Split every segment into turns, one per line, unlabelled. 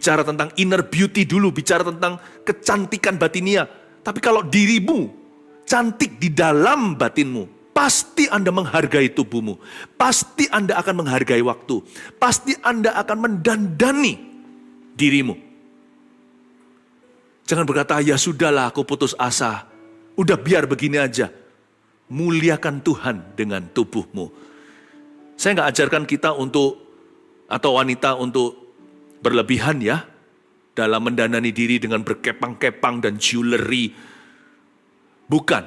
bicara tentang inner beauty dulu, bicara tentang kecantikan batinia. Tapi kalau dirimu cantik di dalam batinmu, pasti Anda menghargai tubuhmu. Pasti Anda akan menghargai waktu. Pasti Anda akan mendandani dirimu. Jangan berkata, ya sudahlah aku putus asa. Udah biar begini aja. Muliakan Tuhan dengan tubuhmu. Saya nggak ajarkan kita untuk, atau wanita untuk berlebihan ya. Dalam mendandani diri dengan berkepang-kepang dan jewelry. Bukan.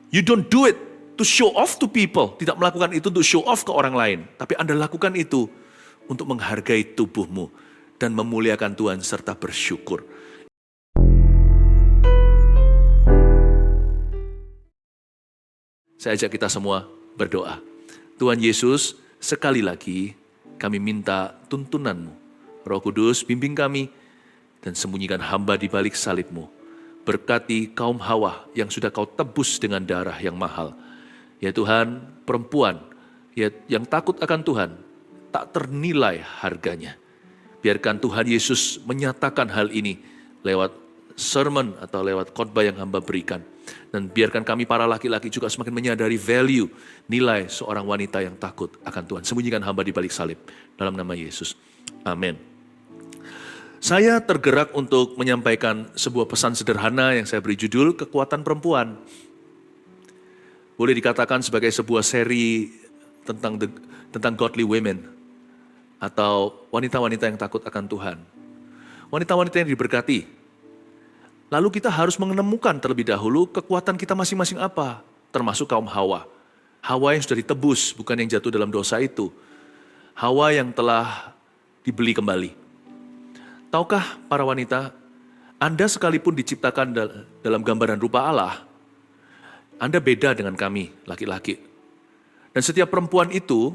You don't do it to show off to people. Tidak melakukan itu untuk show off ke orang lain. Tapi Anda lakukan itu untuk menghargai tubuhmu. Dan memuliakan Tuhan serta bersyukur. Saya ajak kita semua berdoa. Tuhan Yesus, sekali lagi kami minta tuntunan-Mu. Roh Kudus, bimbing kami dan sembunyikan hamba di balik salib-Mu. Berkati kaum Hawa yang sudah Kau tebus dengan darah yang mahal. Ya Tuhan, perempuan yang takut akan Tuhan, tak ternilai harganya. Biarkan Tuhan Yesus menyatakan hal ini lewat sermon atau lewat khotbah yang hamba berikan. Dan biarkan kami para laki-laki juga semakin menyadari value, nilai seorang wanita yang takut akan Tuhan. Sembunyikan hamba di balik salib. Dalam nama Yesus. Amin. Saya tergerak untuk menyampaikan sebuah pesan sederhana yang saya beri judul Kekuatan Perempuan. Boleh dikatakan sebagai sebuah seri tentang godly women. Atau wanita-wanita yang takut akan Tuhan. Wanita-wanita yang diberkati. Lalu kita harus menemukan terlebih dahulu kekuatan kita masing-masing apa. Termasuk kaum Hawa. Hawa yang sudah ditebus, bukan yang jatuh dalam dosa itu. Hawa yang telah dibeli kembali. Tahukah para wanita, Anda sekalipun diciptakan dalam gambaran rupa Allah, Anda beda dengan kami, laki-laki. Dan setiap perempuan itu,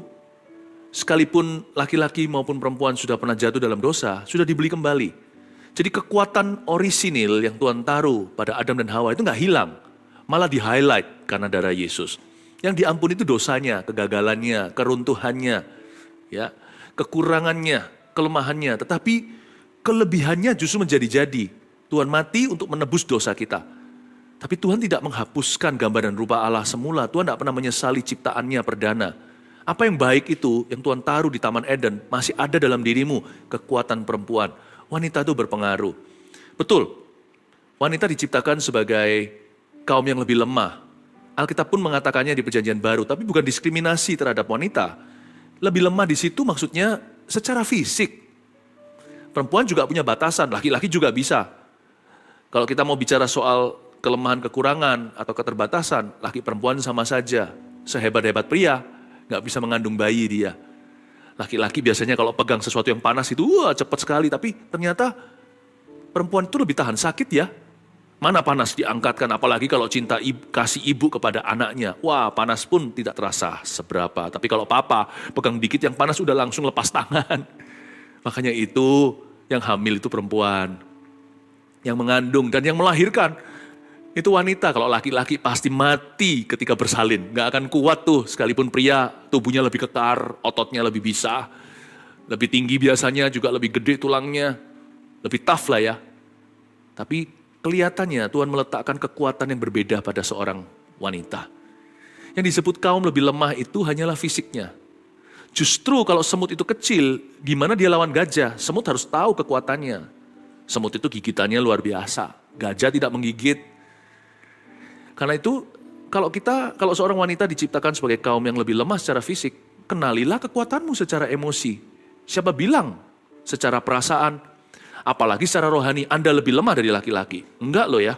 sekalipun laki-laki maupun perempuan sudah pernah jatuh dalam dosa, sudah dibeli kembali. Jadi kekuatan orisinil yang Tuhan taruh pada Adam dan Hawa itu nggak hilang. Malah di-highlight karena darah Yesus. Yang diampuni itu dosanya, kegagalannya, keruntuhannya, ya, kekurangannya, kelemahannya. Tetapi kelebihannya justru menjadi-jadi. Tuhan mati untuk menebus dosa kita. Tapi Tuhan tidak menghapuskan gambar dan rupa Allah semula. Tuhan tidak pernah menyesali ciptaannya perdana. Apa yang baik itu, yang Tuhan taruh di Taman Eden, masih ada dalam dirimu, kekuatan perempuan. Wanita itu berpengaruh. Betul, wanita diciptakan sebagai kaum yang lebih lemah. Alkitab pun mengatakannya di Perjanjian Baru, tapi bukan diskriminasi terhadap wanita. Lebih lemah di situ maksudnya secara fisik. Perempuan juga punya batasan, laki-laki juga bisa. Kalau kita mau bicara soal kelemahan, kekurangan, atau keterbatasan, laki perempuan sama saja. Sehebat-hebat pria, nggak bisa mengandung bayi dia. Laki-laki biasanya kalau pegang sesuatu yang panas itu cepat sekali, tapi ternyata perempuan itu lebih tahan sakit ya. Mana panas diangkatkan, apalagi kalau cinta kasih ibu kepada anaknya. Wah, panas pun tidak terasa seberapa. Tapi kalau papa pegang dikit yang panas udah langsung lepas tangan. Makanya itu yang hamil itu perempuan. Yang mengandung dan yang melahirkan itu wanita. Kalau laki-laki pasti mati ketika bersalin. Gak akan kuat tuh, sekalipun pria tubuhnya lebih kekar, ototnya lebih bisa. Lebih tinggi biasanya, juga lebih gede tulangnya. Lebih tough lah ya. Tapi kelihatannya Tuhan meletakkan kekuatan yang berbeda pada seorang wanita. Yang disebut kaum lebih lemah itu hanyalah fisiknya. Justru kalau semut itu kecil, gimana dia lawan gajah? Semut harus tahu kekuatannya. Semut itu gigitannya luar biasa. Gajah tidak menggigit. Karena itu, kalau seorang wanita diciptakan sebagai kaum yang lebih lemah secara fisik, kenalilah kekuatanmu secara emosi. Siapa bilang secara perasaan, apalagi secara rohani, Anda lebih lemah dari laki-laki. Enggak loh ya.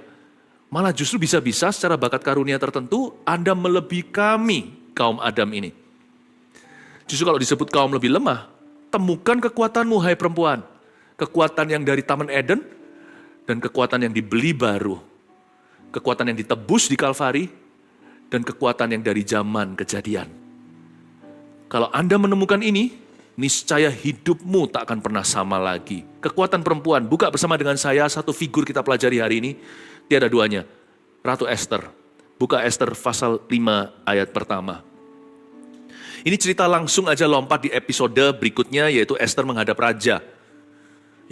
Malah justru bisa-bisa secara bakat karunia tertentu, Anda melebihi kami, kaum Adam ini. Justru kalau disebut kaum lebih lemah, temukan kekuatanmu, hai perempuan. Kekuatan yang dari Taman Eden, dan kekuatan yang dibeli baru. Kekuatan yang ditebus di Kalvari, dan kekuatan yang dari zaman Kejadian. Kalau Anda menemukan ini, niscaya hidupmu tak akan pernah sama lagi. Kekuatan perempuan, buka bersama dengan saya satu figur kita pelajari hari ini, tiada duanya, Ratu Esther. Buka Esther pasal 5 ayat pertama. Ini cerita langsung aja lompat di episode berikutnya, yaitu Esther menghadap raja.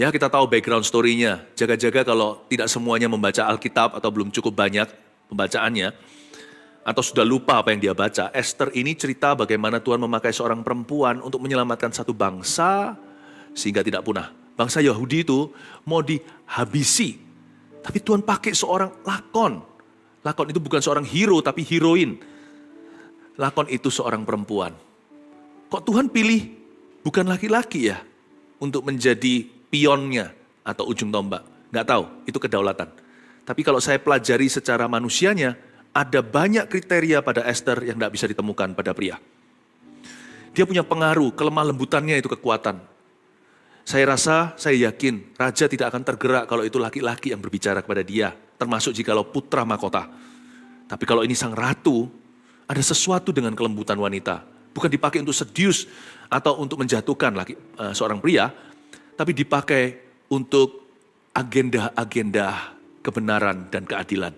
Ya, kita tahu background story-nya. Jaga-jaga kalau tidak semuanya membaca Alkitab atau belum cukup banyak pembacaannya, atau sudah lupa apa yang dia baca. Esther ini cerita bagaimana Tuhan memakai seorang perempuan untuk menyelamatkan satu bangsa sehingga tidak punah. Bangsa Yahudi itu mau dihabisi. Tapi Tuhan pakai seorang lakon. Lakon itu bukan seorang hero tapi heroin. Lakon itu seorang perempuan. Kok Tuhan pilih bukan laki-laki ya untuk menjadi pionnya atau ujung tombak? Nggak tahu, itu kedaulatan. Tapi kalau saya pelajari secara manusianya, ada banyak kriteria pada Esther yang tidak bisa ditemukan pada pria. Dia punya pengaruh, kelemah lembutannya itu kekuatan. Saya rasa, saya yakin, raja tidak akan tergerak kalau itu laki-laki yang berbicara kepada dia, termasuk jikalau putra mahkota. Tapi kalau ini sang ratu, ada sesuatu dengan kelembutan wanita. Bukan dipakai untuk seduce atau untuk menjatuhkan seorang pria, tapi dipakai untuk agenda-agenda kebenaran dan keadilan.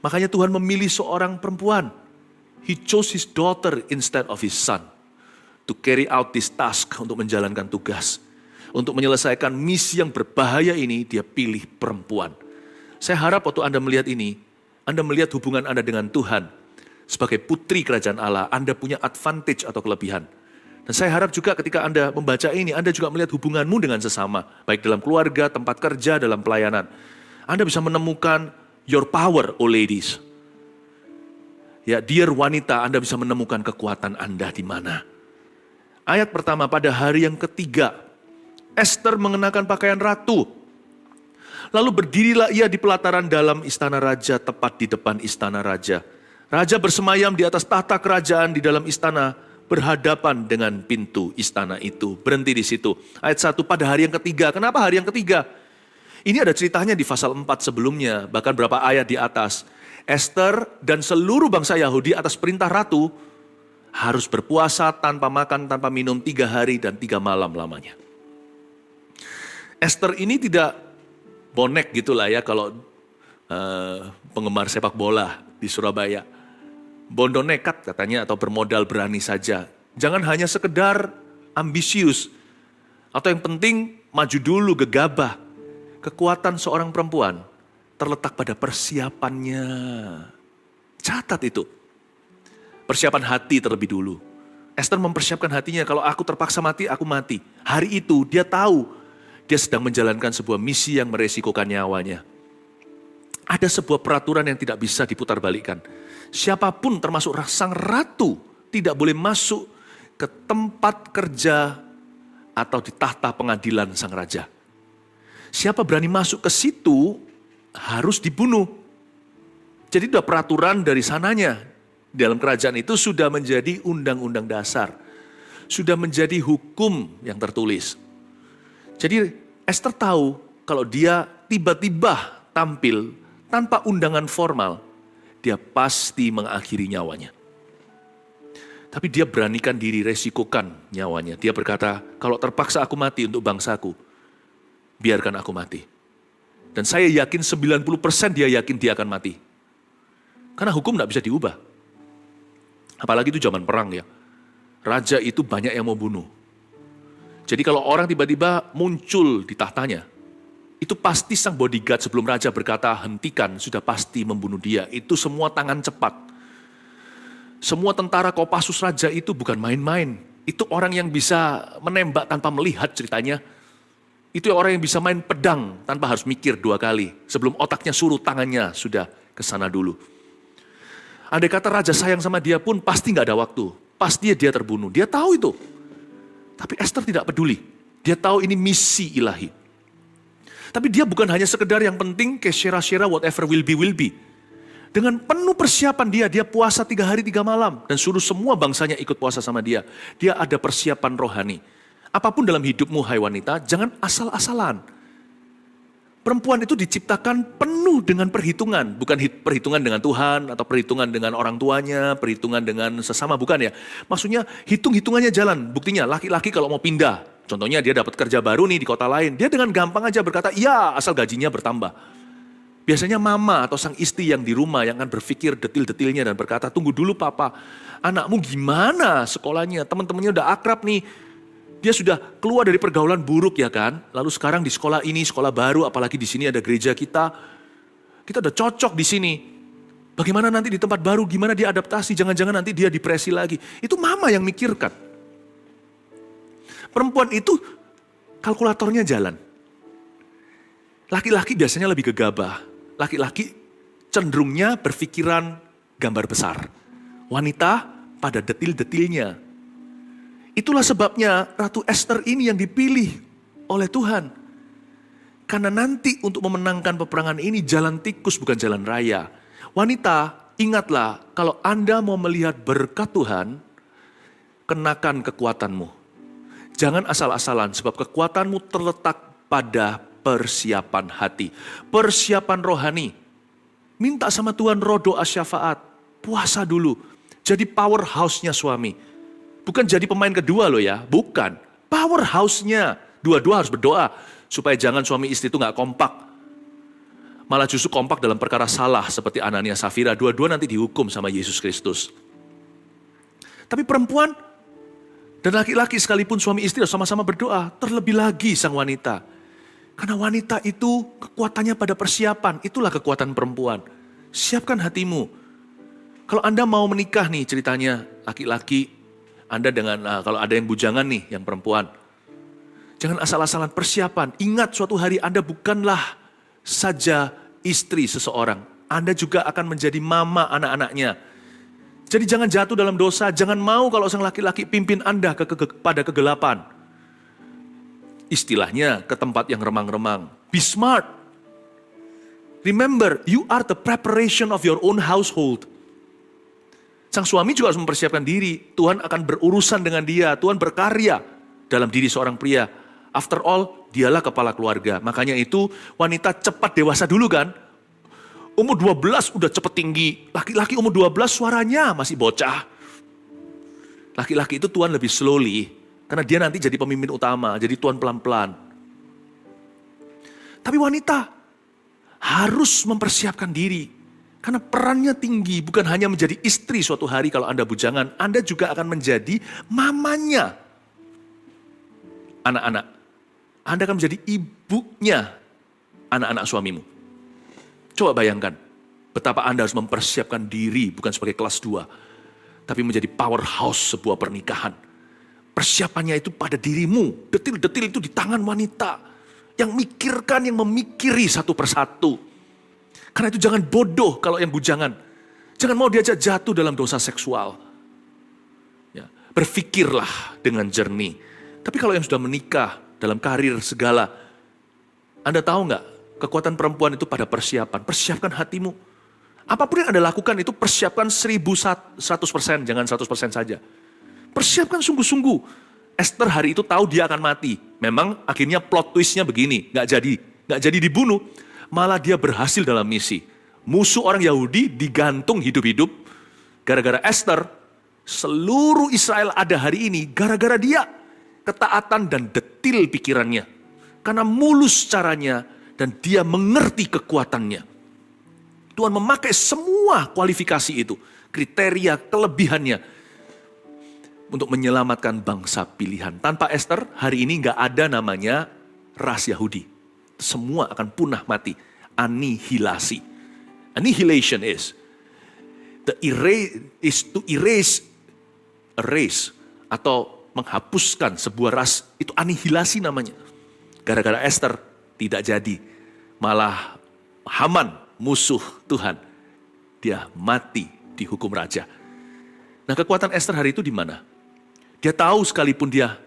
Makanya Tuhan memilih seorang perempuan. He chose his daughter instead of his son. To carry out this task, untuk menjalankan tugas. Untuk menyelesaikan misi yang berbahaya ini, dia pilih perempuan. Saya harap waktu Anda melihat ini, Anda melihat hubungan Anda dengan Tuhan. Sebagai putri kerajaan Allah, Anda punya advantage atau kelebihan. Dan saya harap juga ketika Anda membaca ini, Anda juga melihat hubunganmu dengan sesama. Baik dalam keluarga, tempat kerja, dalam pelayanan. Anda bisa menemukan your power, oh ladies. Ya, dear wanita, Anda bisa menemukan kekuatan Anda di mana. Ayat pertama, pada hari yang ketiga, Esther mengenakan pakaian ratu. Lalu berdirilah ia di pelataran dalam istana raja, tepat di depan istana raja. Raja bersemayam di atas tahta kerajaan di dalam istana, berhadapan dengan pintu istana itu. Berhenti di situ. Ayat 1, pada hari yang ketiga. Kenapa hari yang ketiga? Ini ada ceritanya di pasal 4 sebelumnya, bahkan berapa ayat di atas. Esther dan seluruh bangsa Yahudi atas perintah ratu harus berpuasa tanpa makan, tanpa minum 3 hari dan 3 malam lamanya. Esther ini tidak bonek gitulah ya kalau penggemar sepak bola di Surabaya. Bondo nekat katanya atau bermodal berani saja. Jangan hanya sekedar ambisius atau yang penting maju dulu gegabah. Kekuatan seorang perempuan terletak pada persiapannya. Catat itu. Persiapan hati terlebih dulu. Esther mempersiapkan hatinya, kalau aku terpaksa mati, aku mati. Hari itu dia tahu dia sedang menjalankan sebuah misi yang meresikokan nyawanya. Ada sebuah peraturan yang tidak bisa diputarbalikkan. Siapapun termasuk sang ratu tidak boleh masuk ke tempat kerja atau di tahta pengadilan sang raja. Siapa berani masuk ke situ harus dibunuh. Jadi sudah peraturan dari sananya. Dalam kerajaan itu sudah menjadi undang-undang dasar. Sudah menjadi hukum yang tertulis. Jadi Esther tahu kalau dia tiba-tiba tampil tanpa undangan formal, dia pasti mengakhiri nyawanya. Tapi dia beranikan diri, resikokan nyawanya. Dia berkata, kalau terpaksa aku mati untuk bangsaku, biarkan aku mati. Dan saya yakin 90% dia yakin dia akan mati. Karena hukum tidak bisa diubah. Apalagi itu zaman perang ya. Raja itu banyak yang mau bunuh. Jadi kalau orang tiba-tiba muncul di tahtanya, itu pasti sang bodyguard sebelum raja berkata hentikan, sudah pasti membunuh dia. Itu semua tangan cepat. Semua tentara Kopassus raja itu bukan main-main. Itu orang yang bisa menembak tanpa melihat ceritanya. Itu orang yang bisa main pedang tanpa harus mikir 2 kali. Sebelum otaknya suruh, tangannya sudah ke sana dulu. Andai kata raja sayang sama dia pun pasti gak ada waktu. Pasti dia terbunuh. Dia tahu itu. Tapi Esther tidak peduli. Dia tahu ini misi ilahi. Tapi dia bukan hanya sekedar yang penting ke syera-syera whatever will be. Dengan penuh persiapan dia puasa 3 hari 3 malam. Dan suruh semua bangsanya ikut puasa sama dia. Dia ada persiapan rohani. Apapun dalam hidupmu hai wanita, jangan asal-asalan. Perempuan itu diciptakan penuh dengan perhitungan. Bukan perhitungan dengan Tuhan, atau perhitungan dengan orang tuanya, perhitungan dengan sesama, bukan ya. Maksudnya hitung-hitungannya jalan. Buktinya laki-laki kalau mau pindah, contohnya dia dapat kerja baru nih di kota lain, dia dengan gampang aja berkata, iya asal gajinya bertambah. Biasanya mama atau sang istri yang di rumah yang akan berpikir detil-detilnya dan berkata, tunggu dulu papa, anakmu gimana sekolahnya, teman-temannya udah akrab nih. Dia sudah keluar dari pergaulan buruk ya kan. Lalu sekarang di sekolah ini, sekolah baru, apalagi di sini ada gereja kita. Kita udah cocok di sini. Bagaimana nanti di tempat baru, gimana dia adaptasi, jangan-jangan nanti dia depresi lagi. Itu mama yang mikirkan. Perempuan itu kalkulatornya jalan. Laki-laki biasanya lebih gegabah. Laki-laki cenderungnya berpikiran gambar besar. Wanita pada detil-detilnya. Itulah sebabnya Ratu Esther ini yang dipilih oleh Tuhan. Karena nanti untuk memenangkan peperangan ini jalan tikus bukan jalan raya. Wanita, ingatlah kalau Anda mau melihat berkat Tuhan, kenakan kekuatanmu. Jangan asal-asalan sebab kekuatanmu terletak pada persiapan hati. Persiapan rohani. Minta sama Tuhan roh doa syafaat. Puasa dulu. Jadi powerhouse-nya suami. Bukan jadi pemain kedua loh ya, bukan. Powerhouse-nya. Dua-dua harus berdoa. Supaya jangan suami istri itu gak kompak. Malah justru kompak dalam perkara salah seperti Anania Safira. Dua-dua nanti dihukum sama Yesus Kristus. Tapi perempuan dan laki-laki sekalipun suami istri sama-sama berdoa. Terlebih lagi sang wanita. Karena wanita itu kekuatannya pada persiapan. Itulah kekuatan perempuan. Siapkan hatimu. Kalau Anda mau menikah nih ceritanya laki-laki. Anda dengan, kalau ada yang bujangan nih, yang perempuan. Jangan asal-asalan persiapan. Ingat suatu hari Anda bukanlah saja istri seseorang. Anda juga akan menjadi mama anak-anaknya. Jadi jangan jatuh dalam dosa. Jangan mau kalau sang laki-laki pimpin Anda pada kegelapan. Istilahnya ke tempat yang remang-remang. Be smart. Remember, you are the preparation of your own household. Sang suami juga harus mempersiapkan diri. Tuhan akan berurusan dengan dia. Tuhan berkarya dalam diri seorang pria. After all, dialah kepala keluarga. Makanya itu wanita cepat dewasa dulu kan. Umur 12 udah cepat tinggi. Laki-laki umur 12 suaranya masih bocah. Laki-laki itu Tuhan lebih slowly. Karena dia nanti jadi pemimpin utama. Jadi Tuhan pelan-pelan. Tapi wanita harus mempersiapkan diri. Karena perannya tinggi, bukan hanya menjadi istri suatu hari kalau Anda bujangan, Anda juga akan menjadi mamanya anak-anak. Anda akan menjadi ibunya anak-anak suamimu. Coba bayangkan, betapa Anda harus mempersiapkan diri, bukan sebagai kelas 2, tapi menjadi powerhouse sebuah pernikahan. Persiapannya itu pada dirimu, detil-detil itu di tangan wanita, yang mikirkan, yang memikiri satu persatu. Karena itu jangan bodoh kalau yang bujangan. Jangan mau diajak jatuh dalam dosa seksual. Ya, berfikirlah dengan jernih. Tapi kalau yang sudah menikah, dalam karir segala, Anda tahu nggak kekuatan perempuan itu pada persiapan. Persiapkan hatimu. Apapun yang Anda lakukan itu persiapkan 1100%, jangan 100% saja. Persiapkan sungguh-sungguh. Esther hari itu tahu dia akan mati. Memang akhirnya plot twistnya begini, nggak jadi dibunuh. Malah dia berhasil dalam misi. Musuh orang Yahudi digantung hidup-hidup. Gara-gara Esther, seluruh Israel ada hari ini gara-gara dia. Ketaatan dan detil pikirannya. Karena mulus caranya dan dia mengerti kekuatannya. Tuhan memakai semua kualifikasi itu. Kriteria, kelebihannya. Untuk menyelamatkan bangsa pilihan. Tanpa Esther, hari ini gak ada namanya ras Yahudi. Semua akan punah mati. Anihilasi. Annihilation is to erase atau menghapuskan sebuah ras. Itu anihilasi namanya. Gara-gara Esther tidak jadi. Malah Haman, musuh Tuhan, dia mati dihukum raja. Nah, kekuatan Esther hari itu di mana? Dia tahu sekalipun dia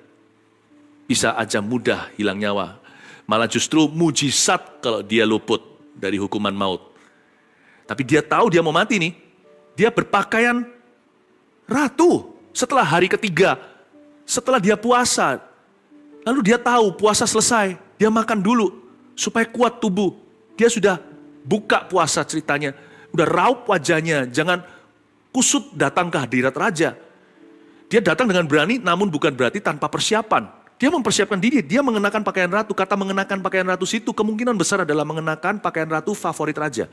bisa aja mudah hilang nyawa. Malah justru mujizat kalau dia luput dari hukuman maut. Tapi dia tahu dia mau mati nih. Dia berpakaian ratu setelah hari ketiga. Setelah dia puasa. Lalu dia tahu puasa selesai. Dia makan dulu supaya kuat tubuh. Dia sudah buka puasa ceritanya. Udah raup wajahnya. Jangan kusut datang ke hadirat raja. Dia datang dengan berani namun bukan berarti tanpa persiapan. Dia mempersiapkan diri, dia mengenakan pakaian ratu. Kata mengenakan pakaian ratu situ kemungkinan besar adalah mengenakan pakaian ratu favorit raja.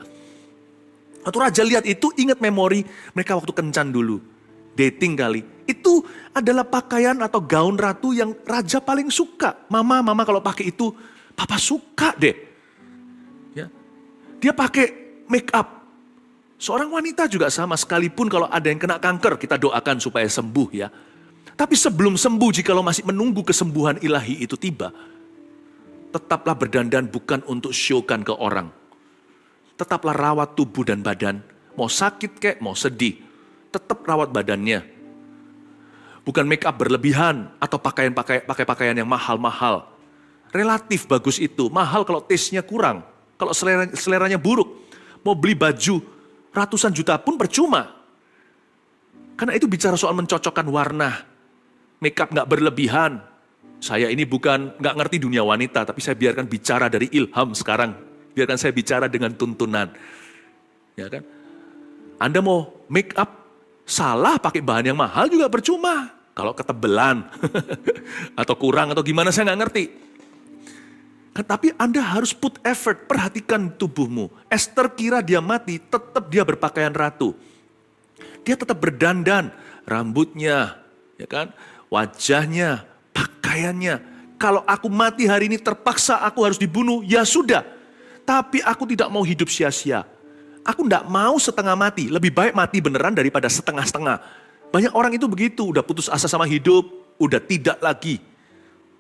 Waktu raja lihat itu ingat memori mereka waktu kencan dulu. dating kali. Itu adalah pakaian atau gaun ratu yang raja paling suka. Mama kalau pakai itu, papa suka deh. Ya. Dia pakai make up. Seorang wanita juga sama, sekalipun kalau ada yang kena kanker, kita doakan supaya sembuh ya. Tapi sebelum sembuh, jikalau masih menunggu kesembuhan ilahi itu tiba, tetaplah berdandan bukan untuk showkan ke orang. Tetaplah rawat tubuh dan badan. Mau sakit kek, mau sedih, tetap rawat badannya. Bukan make up berlebihan atau pakai pakaian yang mahal-mahal. Relatif bagus itu, mahal kalau taste-nya kurang. Kalau seleranya buruk, mau beli baju ratusan juta pun percuma. Karena itu bicara soal mencocokkan warna. Make up gak berlebihan. Saya ini bukan gak ngerti dunia wanita, tapi saya biarkan bicara dari ilham sekarang. Biarkan saya bicara dengan tuntunan. Ya kan? Anda mau make up salah pakai bahan yang mahal juga percuma. Kalau ketebelan atau kurang atau gimana saya gak ngerti. Tapi Anda harus put effort, perhatikan tubuhmu. Esther kira dia mati, tetap dia berpakaian ratu. Dia tetap berdandan, rambutnya, ya kan, wajahnya, pakaiannya. Kalau aku mati hari ini terpaksa aku harus dibunuh, ya sudah. Tapi aku tidak mau hidup sia-sia. Aku tidak mau setengah mati, lebih baik mati beneran daripada setengah-setengah. Banyak orang itu begitu, udah putus asa sama hidup, udah tidak lagi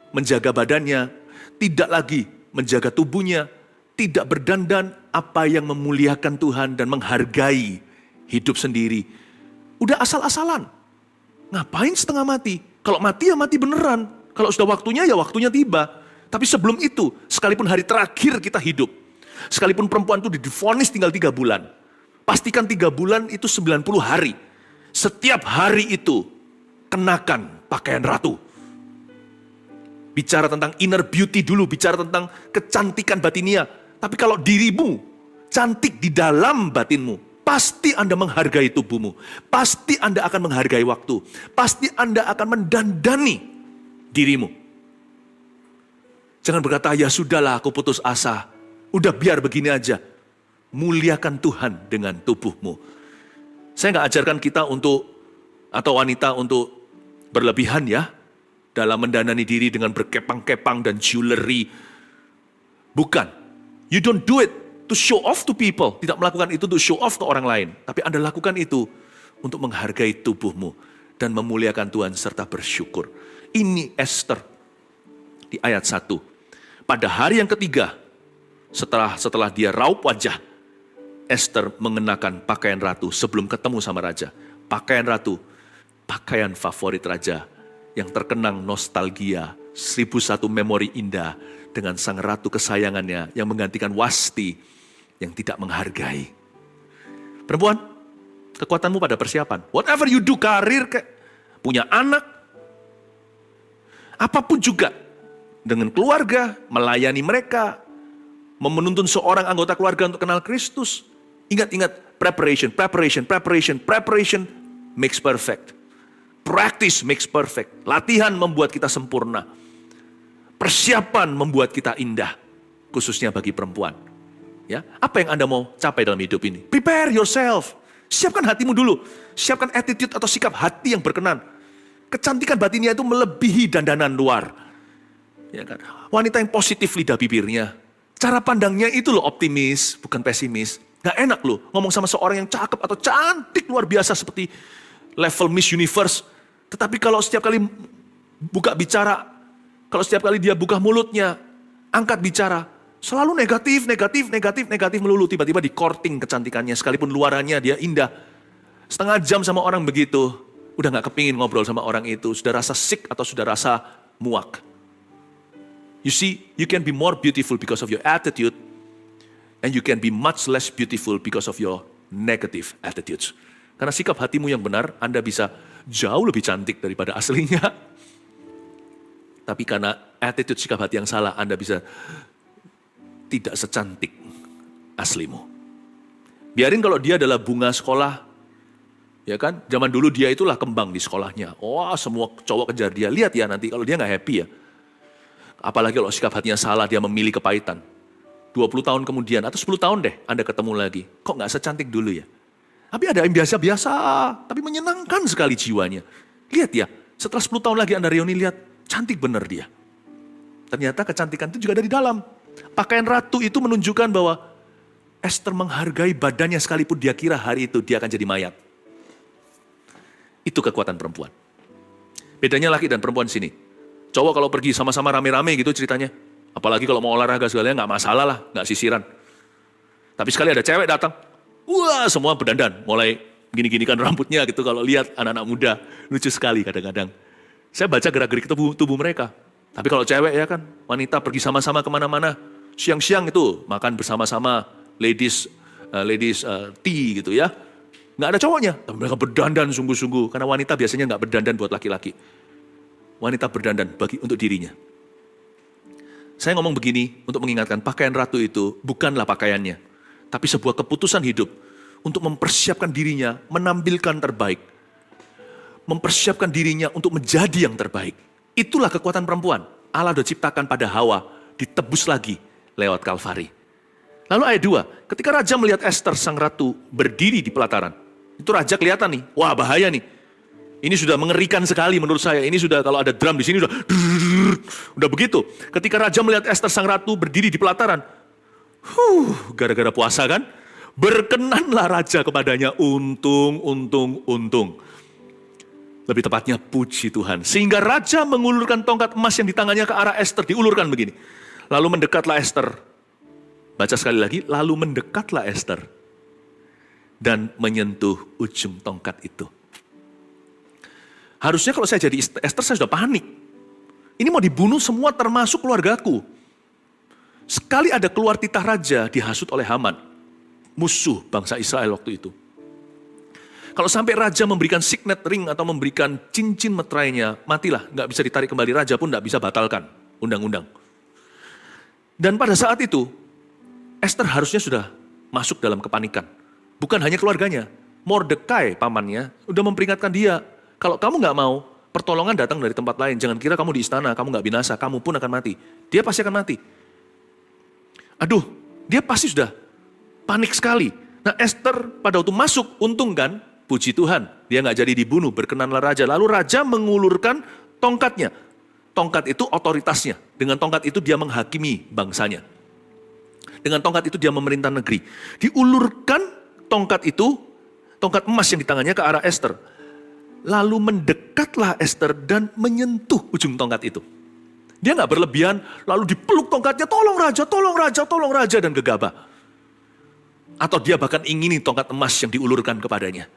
menjaga badannya, tidak lagi menjaga tubuhnya, tidak berdandan apa yang memuliakan Tuhan dan menghargai hidup sendiri. Udah asal-asalan. Ngapain setengah mati? Kalau mati ya mati beneran. Kalau sudah waktunya ya waktunya tiba. Tapi sebelum itu, sekalipun hari terakhir kita hidup, sekalipun perempuan itu divonis tinggal 3 bulan, pastikan 3 bulan itu 90 hari. Setiap hari itu kenakan pakaian ratu. Bicara tentang inner beauty dulu, bicara tentang kecantikan batinia. Tapi kalau dirimu cantik di dalam batinmu, pasti Anda menghargai tubuhmu. Pasti Anda akan menghargai waktu. Pasti Anda akan mendandani dirimu. Jangan berkata, ya sudahlah aku putus asa. Udah biar begini aja. Muliakan Tuhan dengan tubuhmu. Saya nggak ajarkan kita untuk, atau wanita untuk berlebihan ya. Dalam mendandani diri dengan berkepang-kepang dan jewelry. Bukan. You don't do it to show off to people. Tidak melakukan itu untuk show off ke orang lain. Tapi Anda lakukan itu untuk menghargai tubuhmu. Dan memuliakan Tuhan serta bersyukur. Ini Esther di ayat 1. Pada hari yang ketiga, setelah dia raup wajah, Esther mengenakan pakaian ratu sebelum ketemu sama raja. Pakaian ratu, pakaian favorit raja. Yang terkenang nostalgia, 1001 memori indah dengan sang ratu kesayangannya yang menggantikan Wasti yang tidak menghargai. Perempuan, kekuatanmu pada persiapan. Whatever you do, karir, punya anak, apapun juga, dengan keluarga, melayani mereka, menuntun seorang anggota keluarga untuk kenal Kristus. Ingat, preparation makes perfect. Practice makes perfect. Latihan membuat kita sempurna. Persiapan membuat kita indah. Khususnya bagi perempuan. Ya, apa yang Anda mau capai dalam hidup ini? Prepare yourself. Siapkan hatimu dulu. Siapkan attitude atau sikap hati yang berkenan. Kecantikan batinnya itu melebihi dandanan luar. Ya kan? Wanita yang positif lidah bibirnya. Cara pandangnya itu loh optimis, bukan pesimis. Gak enak loh ngomong sama seorang yang cakep atau cantik luar biasa seperti level Miss Universe. Tetapi kalau setiap kali buka bicara, kalau setiap kali dia buka mulutnya, angkat bicara, selalu negatif melulu. Tiba-tiba di courting kecantikannya, sekalipun luarannya dia indah. Setengah jam sama orang begitu, udah gak kepingin ngobrol sama orang itu. Sudah rasa sick atau sudah rasa muak. You see, you can be more beautiful because of your attitude, and you can be much less beautiful because of your negative attitudes. Karena sikap hatimu yang benar, Anda bisa jauh lebih cantik daripada aslinya. Tapi karena attitude sikap hati yang salah, Anda bisa tidak secantik aslimu. Biarin kalau dia adalah bunga sekolah, ya kan? Zaman dulu dia itulah kembang di sekolahnya. Wah, semua cowok kejar dia. Lihat ya nanti kalau dia nggak happy ya. Apalagi kalau sikap hatinya salah, dia memilih kepahitan. 20 tahun kemudian, atau 10 tahun deh, Anda ketemu lagi. Kok nggak secantik dulu ya? Tapi ada yang biasa-biasa, tapi menyenangkan sekali jiwanya. Lihat ya, setelah 10 tahun lagi Anda reuni, lihat, cantik benar dia. Ternyata kecantikan itu juga dari dalam. Pakaian ratu itu menunjukkan bahwa Esther menghargai badannya sekalipun dia kira hari itu dia akan jadi mayat. Itu kekuatan perempuan. Bedanya laki dan perempuan sini. Cowok kalau pergi sama-sama rame-rame gitu ceritanya. Apalagi kalau mau olahraga segalanya nggak masalah lah, nggak sisiran. Tapi sekali ada cewek datang, wah semua berdandan. Mulai gini-ginikan rambutnya gitu kalau lihat anak-anak muda. Lucu sekali kadang-kadang. Saya baca gerak-gerik tubuh mereka. Tapi kalau cewek ya kan, wanita pergi sama-sama kemana-mana. Siang-siang itu makan bersama-sama, ladies tea gitu ya. Nggak ada cowoknya, tapi mereka berdandan sungguh-sungguh. Karena wanita biasanya nggak berdandan buat laki-laki. Wanita berdandan untuk dirinya. Saya ngomong begini untuk mengingatkan pakaian ratu itu bukanlah pakaiannya. Tapi sebuah keputusan hidup untuk mempersiapkan dirinya, menampilkan terbaik. Mempersiapkan dirinya untuk menjadi yang terbaik. Itulah kekuatan perempuan. Allah sudah ciptakan pada Hawa, ditebus lagi lewat Kalvari. Lalu ayat 2, ketika raja melihat Esther sang ratu berdiri di pelataran. Itu raja kelihatan nih, wah bahaya nih. Ini sudah mengerikan sekali menurut saya. Ini sudah kalau ada drum di sini udah begitu. Ketika raja melihat Esther sang ratu berdiri di pelataran. Gara-gara puasa kan. Berkenanlah raja kepadanya untung. Lebih tepatnya puji Tuhan. Sehingga raja mengulurkan tongkat emas yang di tangannya ke arah Esther. Diulurkan begini. Lalu mendekatlah Esther. Baca sekali lagi. Lalu mendekatlah Esther. Dan menyentuh ujung tongkat itu. Harusnya kalau saya jadi Esther, saya sudah panik. Ini mau dibunuh semua termasuk keluargaku. Sekali ada keluar titah raja dihasut oleh Haman. Musuh bangsa Israel waktu itu. Kalau sampai raja memberikan signet ring atau memberikan cincin meterainya, matilah. Nggak bisa ditarik kembali, raja pun nggak bisa batalkan undang-undang. Dan pada saat itu, Esther harusnya sudah masuk dalam kepanikan. Bukan hanya keluarganya. Mordekai pamannya udah memperingatkan dia. Kalau kamu nggak mau, pertolongan datang dari tempat lain. Jangan kira kamu di istana, kamu nggak binasa, kamu pun akan mati. Dia pasti akan mati. Aduh, dia pasti sudah panik sekali. Nah Esther pada waktu masuk, untung kan, puji Tuhan. Dia nggak jadi dibunuh, berkenanlah raja. Lalu raja mengulurkan tongkatnya. Tongkat itu otoritasnya. Dengan tongkat itu dia menghakimi bangsanya. Dengan tongkat itu dia memerintah negeri. Diulurkan tongkat itu, tongkat emas yang di tangannya ke arah Esther. Lalu mendekatlah Esther dan menyentuh ujung tongkat itu. Dia nggak berlebihan, lalu dipeluk tongkatnya, tolong raja, dan gegabah. Atau dia bahkan ingini tongkat emas yang diulurkan kepadanya.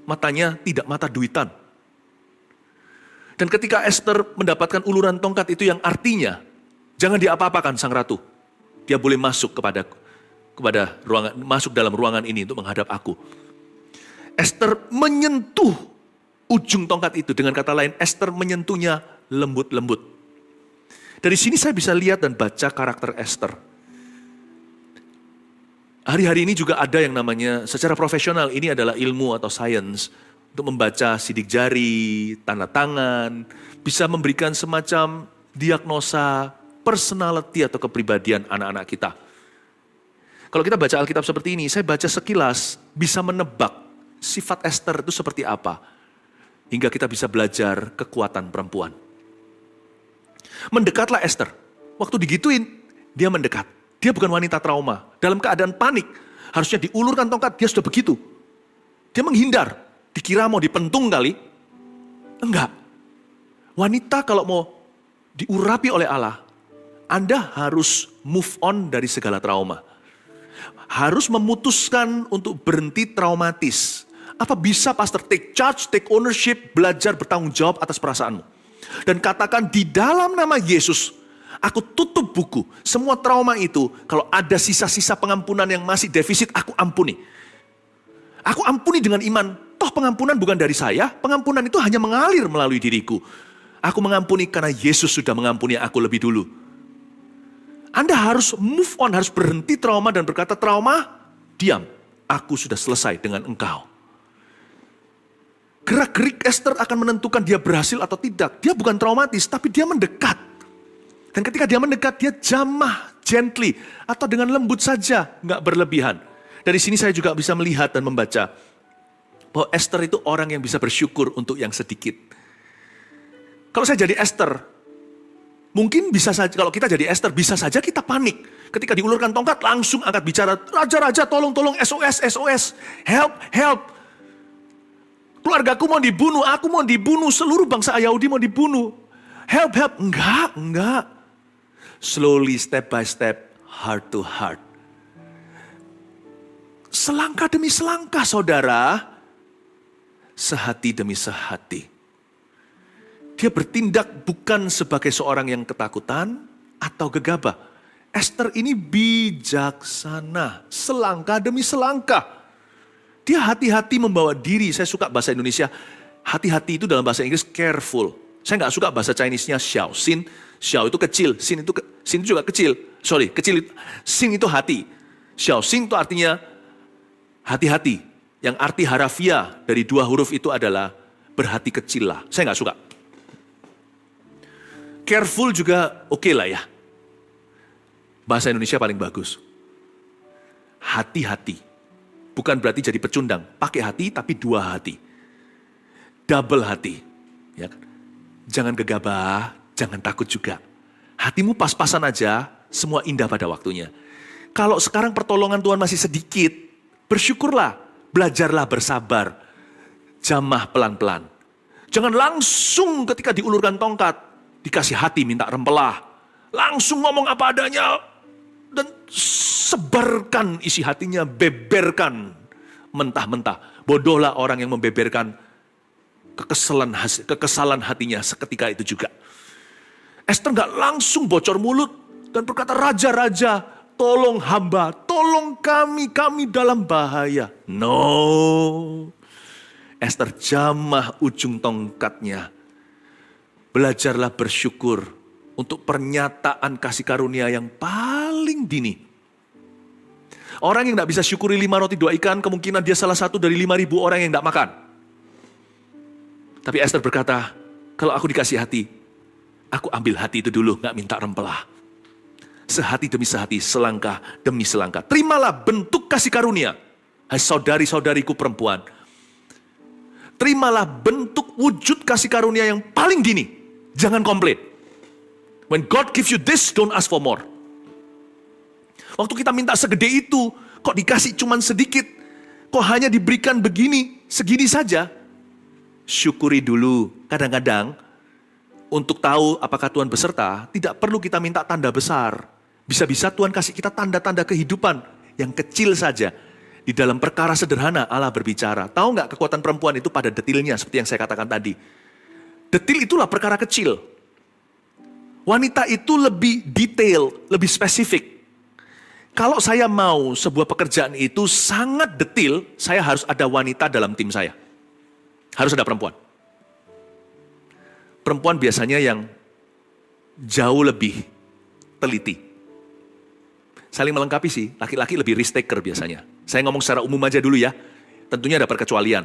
Matanya tidak mata duitan. Dan ketika Esther mendapatkan uluran tongkat itu yang artinya, jangan diapa-apakan sang ratu. Dia boleh masuk kepada ruangan, masuk dalam ruangan ini untuk menghadap aku. Esther menyentuh ujung tongkat itu. Dengan kata lain, Esther menyentuhnya lembut-lembut. Dari sini saya bisa lihat dan baca karakter Esther. Hari-hari ini juga ada yang namanya, secara profesional, ini adalah ilmu atau sains. Untuk membaca sidik jari, tanda tangan, bisa memberikan semacam diagnosa personality atau kepribadian anak-anak kita. Kalau kita baca Alkitab seperti ini, saya baca sekilas, bisa menebak sifat Esther itu seperti apa. Hingga kita bisa belajar kekuatan perempuan. Mendekatlah Esther. Waktu digituin, dia mendekat. Dia bukan wanita trauma. Dalam keadaan panik, harusnya diulurkan tongkat, dia sudah begitu. Dia menghindar. Dikira mau dipentung kali. Enggak. Wanita kalau mau diurapi oleh Allah, Anda harus move on dari segala trauma. Harus memutuskan untuk berhenti traumatis. Apa bisa pastor take charge, take ownership, belajar bertanggung jawab atas perasaanmu. Dan katakan di dalam nama Yesus, aku tutup buku. Semua trauma itu, kalau ada sisa-sisa pengampunan yang masih defisit, aku ampuni. Aku ampuni dengan iman. Toh pengampunan bukan dari saya, pengampunan itu hanya mengalir melalui diriku. Aku mengampuni karena Yesus sudah mengampuni aku lebih dulu. Anda harus move on, harus berhenti trauma dan berkata, trauma, diam. Aku sudah selesai dengan engkau. Gerak-gerik Esther akan menentukan dia berhasil atau tidak. Dia bukan traumatis, tapi dia mendekat. Dan ketika dia mendekat, dia jamah, gently, atau dengan lembut saja, nggak berlebihan. Dari sini saya juga bisa melihat dan membaca bahwa Esther itu orang yang bisa bersyukur untuk yang sedikit. Kalau saya jadi Esther, mungkin bisa saja, kalau kita jadi Esther, bisa saja kita panik. Ketika diulurkan tongkat, langsung angkat bicara, raja-raja tolong, SOS, SOS, help, help. Keluargaku mau dibunuh, aku mau dibunuh, seluruh bangsa Yahudi mau dibunuh. Help, help. Enggak. Slowly, step by step, heart to heart. Selangkah demi selangkah, saudara. Sehati demi sehati. Dia bertindak bukan sebagai seorang yang ketakutan atau gegabah. Esther ini bijaksana, selangkah demi selangkah. Dia hati-hati membawa diri, saya suka bahasa Indonesia, hati-hati itu dalam bahasa Inggris careful. Saya nggak suka bahasa Chinese-nya xiao, xin. Xiao itu kecil, xin itu juga kecil. Sorry, kecil, xin itu hati. Xiao xin itu artinya hati-hati. Yang arti harafiah dari dua huruf itu adalah berhati kecil lah. Saya nggak suka. Careful juga oke lah ya. Bahasa Indonesia paling bagus. Hati-hati. Bukan berarti jadi pecundang. Pakai hati tapi dua hati. Double hati. Ya kan? Jangan gegabah, jangan takut juga. Hatimu pas-pasan aja, semua indah pada waktunya. Kalau sekarang pertolongan Tuhan masih sedikit, bersyukurlah. Belajarlah bersabar. Jamah pelan-pelan. Jangan langsung ketika diulurkan tongkat, dikasih hati minta rempelah. Langsung ngomong apa adanya. Dan sebarkan isi hatinya, beberkan mentah-mentah. Bodohlah orang yang membeberkan kekesalan hatinya seketika itu juga. Esther gak langsung bocor mulut dan berkata, raja-raja, tolong hamba, tolong kami dalam bahaya. No. Esther jamah ujung tongkatnya. Belajarlah bersyukur untuk pernyataan kasih karunia yang paling dini. Orang yang tidak bisa syukuri 5 roti 2 ikan, kemungkinan dia salah satu dari 5.000 orang yang tidak makan. Tapi Esther berkata, kalau aku dikasih hati, aku ambil hati itu dulu, gak minta rempelah. Sehati demi sehati, selangkah demi selangkah. Terimalah bentuk kasih karunia. Hai saudari-saudariku perempuan. Terimalah bentuk wujud kasih karunia yang paling dini. Jangan komplain. When God gives you this, don't ask for more. Waktu kita minta segede itu, kok dikasih cuman sedikit, kok hanya diberikan begini, segini saja. Syukuri dulu. Kadang-kadang, untuk tahu apakah Tuhan beserta, tidak perlu kita minta tanda besar. Bisa-bisa Tuhan kasih kita tanda-tanda kehidupan yang kecil saja. Di dalam perkara sederhana Allah berbicara. Tahu nggak kekuatan perempuan itu pada detilnya, seperti yang saya katakan tadi. Detil itulah perkara kecil. Wanita itu lebih detail, lebih spesifik. Kalau saya mau sebuah pekerjaan itu sangat detail, saya harus ada wanita dalam tim saya. Harus ada perempuan. Perempuan biasanya yang jauh lebih teliti. Saling melengkapi sih, laki-laki lebih risk taker biasanya. Saya ngomong secara umum aja dulu ya, tentunya ada perkecualian.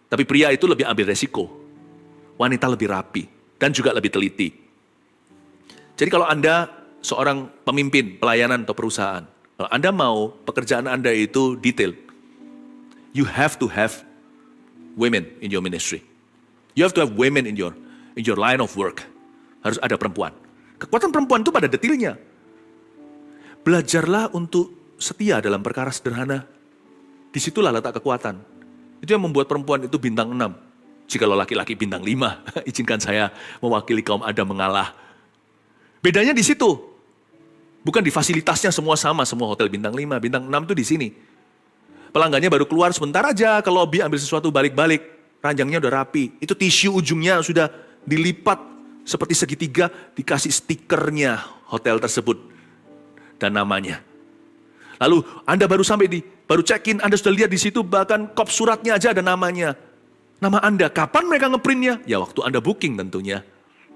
Tapi pria itu lebih ambil resiko. Wanita lebih rapi dan juga lebih teliti. Jadi kalau Anda seorang pemimpin, pelayanan atau perusahaan, kalau Anda mau pekerjaan Anda itu detail, you have to have women in your ministry. You have to have women in your line of work. Harus ada perempuan. Kekuatan perempuan itu pada detailnya. Belajarlah untuk setia dalam perkara sederhana. Disitulah letak kekuatan. Itu yang membuat perempuan itu bintang 6. Jikalau laki-laki bintang 5, izinkan saya mewakili kaum Adam mengalah. Bedanya di situ. Bukan di fasilitasnya semua sama, semua hotel bintang 5, bintang 6 itu di sini. Pelanggannya baru keluar sebentar aja ke lobby ambil sesuatu balik-balik. Ranjangnya udah rapi. Itu tisu ujungnya sudah dilipat seperti segitiga, dikasih stikernya hotel tersebut dan namanya. Lalu Anda baru sampai baru check-in, Anda sudah lihat di situ bahkan kop suratnya aja ada namanya. Nama Anda, kapan mereka ngeprintnya? Ya waktu Anda booking tentunya.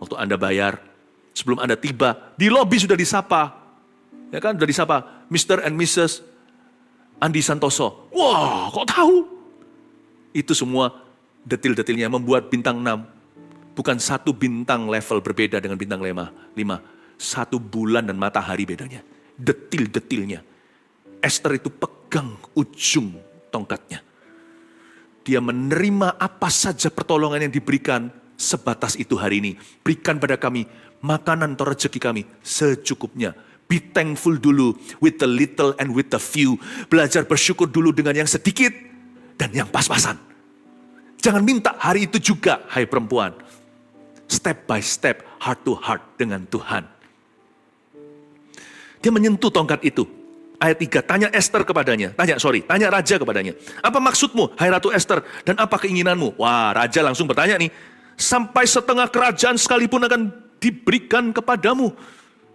Waktu Anda bayar. Sebelum Anda tiba, di lobi sudah disapa. Ya kan, sudah disapa, Mr. and Mrs. Andi Santoso. Wah, kok tahu? Itu semua detil-detilnya membuat bintang 6. Bukan satu bintang level berbeda dengan bintang 5. 1 bulan dan matahari bedanya. Detil-detilnya. Esther itu pegang ujung tongkatnya. Dia menerima apa saja pertolongan yang diberikan sebatas itu hari ini. Berikan pada kami makanan atau rezeki kami secukupnya. Be thankful dulu with the little and with the few. Belajar bersyukur dulu dengan yang sedikit dan yang pas-pasan. Jangan minta hari itu juga, hai perempuan. Step by step, heart to heart dengan Tuhan. Dia menyentuh tongkat itu. Ayat 3, tanya Esther kepadanya. Tanya raja kepadanya. Apa maksudmu, hai Ratu Esther? Dan apa keinginanmu? Wah, raja langsung bertanya nih. Sampai setengah kerajaan sekalipun akan diberikan kepadamu.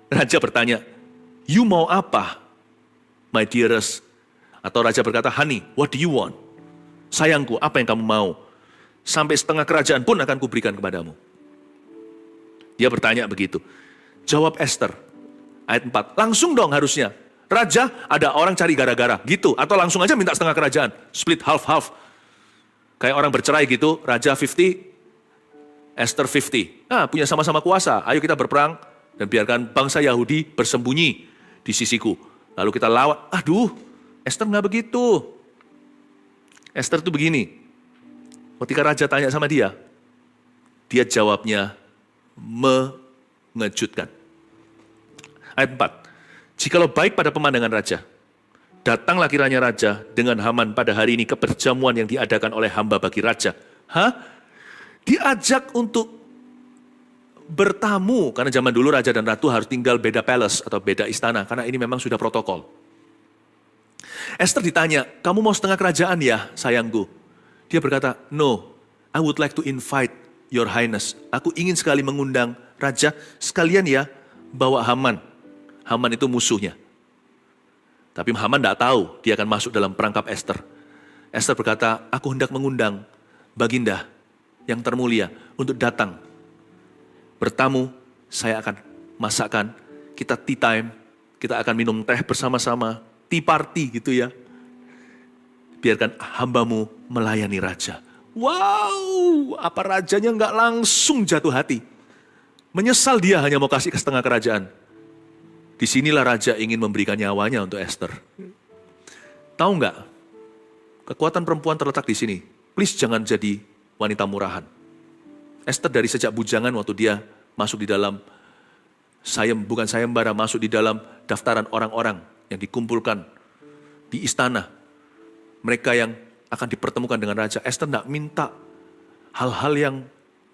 Raja bertanya, you mau apa, my dearest? Atau raja berkata, honey, what do you want? Sayangku, apa yang kamu mau? Sampai setengah kerajaan pun akan kuberikan kepadamu. Dia bertanya begitu. Jawab Esther, ayat 4, langsung dong harusnya. Raja, ada orang cari gara-gara, gitu. Atau langsung aja minta setengah kerajaan, split half-half. Kayak orang bercerai gitu, Raja 50, Esther 50. Punya sama-sama kuasa, ayo kita berperang. Dan biarkan bangsa Yahudi bersembunyi di sisiku. Lalu kita lawan, aduh, Esther nggak begitu. Esther tuh begini, ketika Raja tanya sama dia jawabnya mengejutkan. Ayat 4. Jikalau baik pada pemandangan raja, datanglah kiranya raja dengan Haman pada hari ini ke perjamuan yang diadakan oleh hamba bagi raja. Diajak untuk bertamu, karena zaman dulu raja dan ratu harus tinggal beda palace atau beda istana, karena ini memang sudah protokol. Esther ditanya, kamu mau setengah kerajaan ya sayangku? Dia berkata, no, I would like to invite your highness. Aku ingin sekali mengundang raja, sekalian ya bawa Haman. Haman itu musuhnya. Tapi Haman tidak tahu dia akan masuk dalam perangkap Esther. Esther berkata, aku hendak mengundang Baginda yang termulia untuk datang. Bertamu, saya akan masakkan, kita tea time, kita akan minum teh bersama-sama, tea party gitu ya. Biarkan hambamu melayani raja. Wow, apa rajanya nggak langsung jatuh hati. Menyesal dia hanya mau kasih ke setengah kerajaan. Disinilah raja ingin memberikan nyawanya untuk Esther. Tahu nggak? Kekuatan perempuan terletak di sini. Please jangan jadi wanita murahan. Esther dari sejak bujangan waktu dia masuk di dalam sayembara, masuk di dalam daftaran orang-orang yang dikumpulkan di istana. Mereka yang akan dipertemukan dengan raja. Esther tidak minta hal-hal yang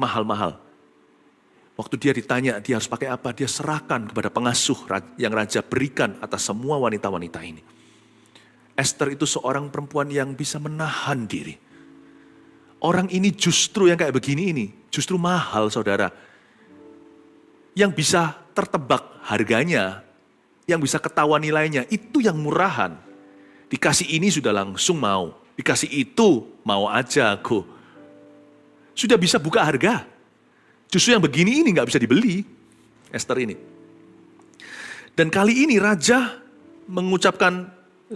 mahal-mahal. Waktu dia ditanya dia harus pakai apa, dia serahkan kepada pengasuh yang raja berikan atas semua wanita-wanita ini. Esther itu seorang perempuan yang bisa menahan diri. Orang ini justru yang kayak begini ini, justru mahal saudara. Yang bisa tertebak harganya, yang bisa ketahuan nilainya, itu yang murahan. Dikasih ini sudah langsung mau, dikasih itu mau aja aku. Sudah bisa buka harga. Justru yang begini ini nggak bisa dibeli, Esther ini. Dan kali ini raja mengucapkan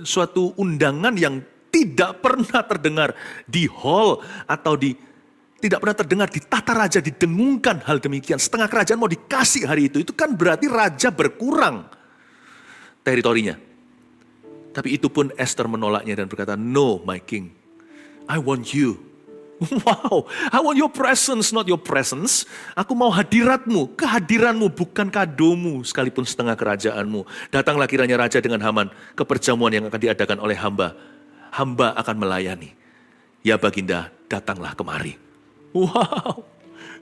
suatu undangan yang tidak pernah terdengar di hall atau tidak pernah terdengar di tata raja didengungkan hal demikian. Setengah kerajaan mau dikasih hari itu kan berarti raja berkurang teritorinya. Tapi itu pun Esther menolaknya dan berkata, no my king, I want you. Wow, I want your presence, not your presence. Aku mau hadiratmu, kehadiranmu, bukan kadomu, sekalipun setengah kerajaanmu. Datanglah kiranya raja dengan Haman ke perjamuan yang akan diadakan oleh hamba. Hamba akan melayani. Ya Baginda, datanglah kemari. Wow,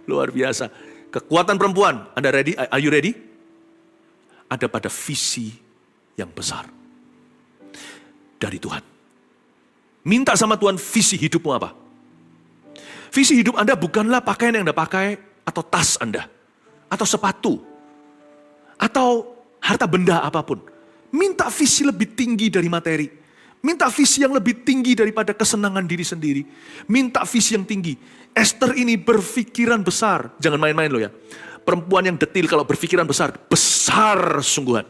luar biasa. Kekuatan perempuan, Anda ready? Are you ready? Ada pada visi yang besar dari Tuhan. Minta sama Tuhan, visi hidupmu apa? Visi hidup Anda bukanlah pakaian yang Anda pakai, atau tas Anda, atau sepatu, atau harta benda apapun. Minta visi lebih tinggi dari materi. Minta visi yang lebih tinggi daripada kesenangan diri sendiri. Minta visi yang tinggi. Esther ini berpikiran besar. Jangan main-main loh ya. Perempuan yang detil kalau berpikiran besar, besar sungguhan.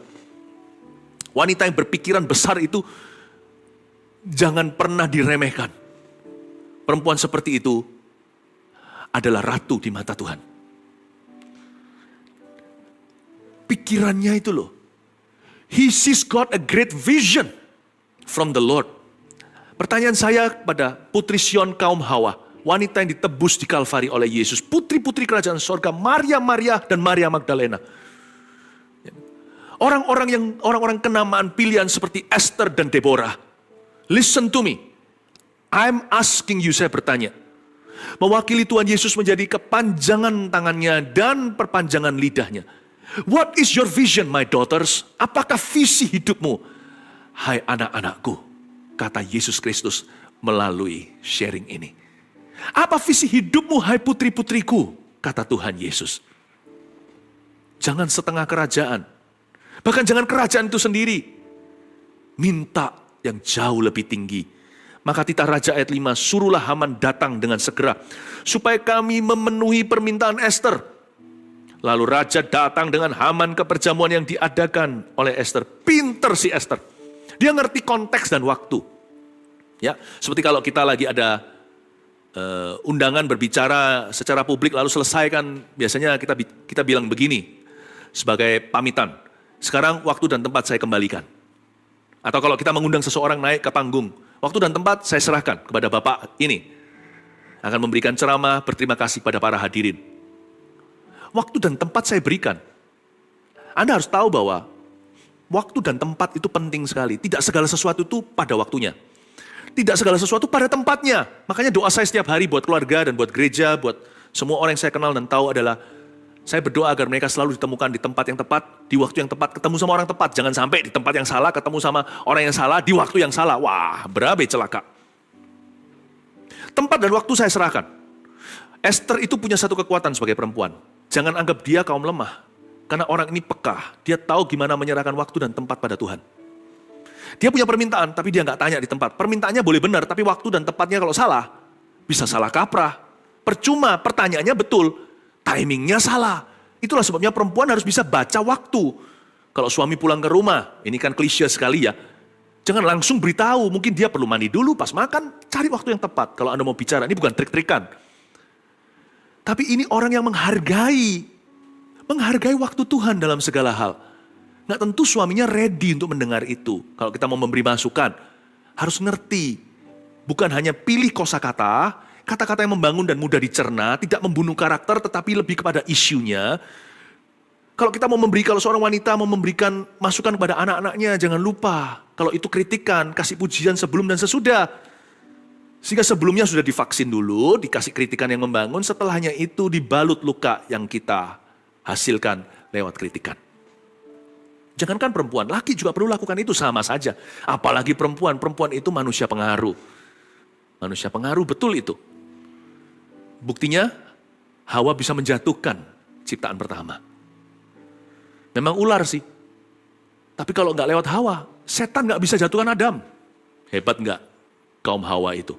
Wanita yang berpikiran besar itu jangan pernah diremehkan. Perempuan seperti itu adalah ratu di mata Tuhan. Pikirannya itu loh. He sees God a great vision. from the Lord. Pertanyaan saya kepada putri Sion kaum Hawa, wanita yang ditebus di Kalvari oleh Yesus, putri-putri kerajaan sorga, Maria dan Maria Magdalena. Orang-orang kenamaan pilihan seperti Esther dan Deborah. Listen to me. I'm asking you, saya bertanya. Mewakili Tuhan Yesus menjadi kepanjangan tangannya dan perpanjangan lidahnya. What is your vision, my daughters? Apakah visi hidupmu? Hai anak-anakku, kata Yesus Kristus melalui sharing ini. Apa visi hidupmu, hai putri-putriku? Kata Tuhan Yesus. Jangan setengah kerajaan. Bahkan jangan kerajaan itu sendiri. Minta yang jauh lebih tinggi. Maka titah Raja ayat 5, suruhlah Haman datang dengan segera, supaya kami memenuhi permintaan Esther. Lalu Raja datang dengan Haman ke perjamuan yang diadakan oleh Esther. Pinter si Esther. Dia ngerti konteks dan waktu. Ya, seperti kalau kita lagi ada undangan berbicara secara publik lalu selesai kan biasanya kita bilang begini sebagai pamitan. Sekarang waktu dan tempat saya kembalikan. Atau kalau kita mengundang seseorang naik ke panggung, waktu dan tempat saya serahkan kepada Bapak ini. Akan memberikan ceramah berterima kasih kepada para hadirin. Waktu dan tempat saya berikan. Anda harus tahu bahwa waktu dan tempat itu penting sekali. Tidak segala sesuatu itu pada waktunya. Tidak segala sesuatu pada tempatnya. Makanya doa saya setiap hari buat keluarga dan buat gereja, buat semua orang yang saya kenal dan tahu adalah saya berdoa agar mereka selalu ditemukan di tempat yang tepat, di waktu yang tepat, ketemu sama orang tepat. Jangan sampai di tempat yang salah, ketemu sama orang yang salah, di waktu yang salah. Wah, berabe celaka. Tempat dan waktu saya serahkan. Esther itu punya satu kekuatan sebagai perempuan. Jangan anggap dia kaum lemah. Karena orang ini peka, dia tahu gimana menyerahkan waktu dan tempat pada Tuhan. Dia punya permintaan, tapi dia nggak tanya di tempat. Permintaannya boleh benar, tapi waktu dan tempatnya kalau salah, bisa salah kaprah. Percuma, pertanyaannya betul, timingnya salah. Itulah sebabnya perempuan harus bisa baca waktu. Kalau suami pulang ke rumah, ini kan klise sekali ya. Jangan langsung beritahu, mungkin dia perlu mandi dulu, pas makan, cari waktu yang tepat. Kalau Anda mau bicara, ini bukan trik-trikan. Tapi ini orang yang menghargai waktu Tuhan dalam segala hal. Nggak tentu suaminya ready untuk mendengar itu. Kalau kita mau memberi masukan, harus ngerti. Bukan hanya pilih kosakata, kata-kata yang membangun dan mudah dicerna, tidak membunuh karakter tetapi lebih kepada isunya. Kalau kita kalau seorang wanita mau memberikan masukan kepada anak-anaknya, jangan lupa. Kalau itu kritikan, kasih pujian sebelum dan sesudah. Sehingga sebelumnya sudah divaksin dulu, dikasih kritikan yang membangun, setelahnya itu dibalut luka yang kita hasilkan lewat kritikan. Jangankan perempuan, laki juga perlu lakukan itu sama saja. Apalagi perempuan itu manusia pengaruh. Manusia pengaruh, betul itu. Buktinya, Hawa bisa menjatuhkan ciptaan pertama. Memang ular sih. Tapi kalau nggak lewat Hawa, setan nggak bisa jatuhkan Adam. Hebat nggak kaum Hawa itu?